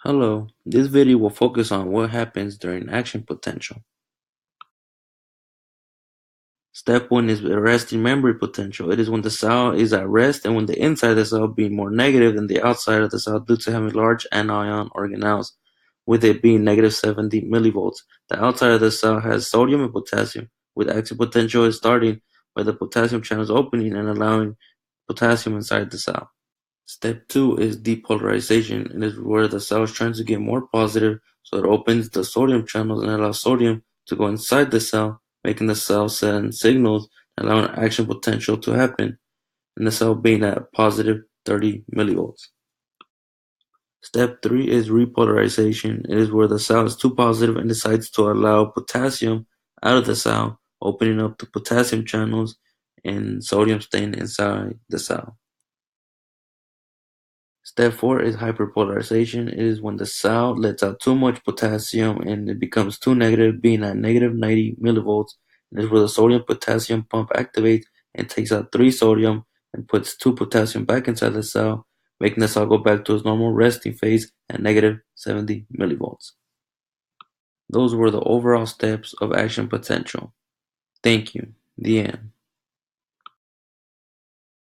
Hello, this video will focus on what happens during action potential. Step 1 is resting memory potential. It is when the cell is at rest and when the inside of the cell being more negative than the outside of the cell due to having large anion organelles, with it being negative 70 millivolts. The outside of the cell has sodium and potassium, with action potential is starting by the potassium channels opening and allowing potassium inside the cell. Step 2 is depolarization. It is where the cell is trying to get more positive, so it opens the sodium channels and allows sodium to go inside the cell, making the cell send signals and allowing action potential to happen, and the cell being at positive 30 millivolts. Step 3 is repolarization. It is where the cell is too positive and decides to allow potassium out of the cell, opening up the potassium channels and sodium staying inside the cell. Step 4 is hyperpolarization. It is when the cell lets out too much potassium and it becomes too negative, being at negative 90 millivolts. It is where the sodium-potassium pump activates and takes out 3 sodium and puts 2 potassium back inside the cell, making the cell go back to its normal resting phase at negative 70 millivolts. Those were the overall steps of action potential. Thank you. The end.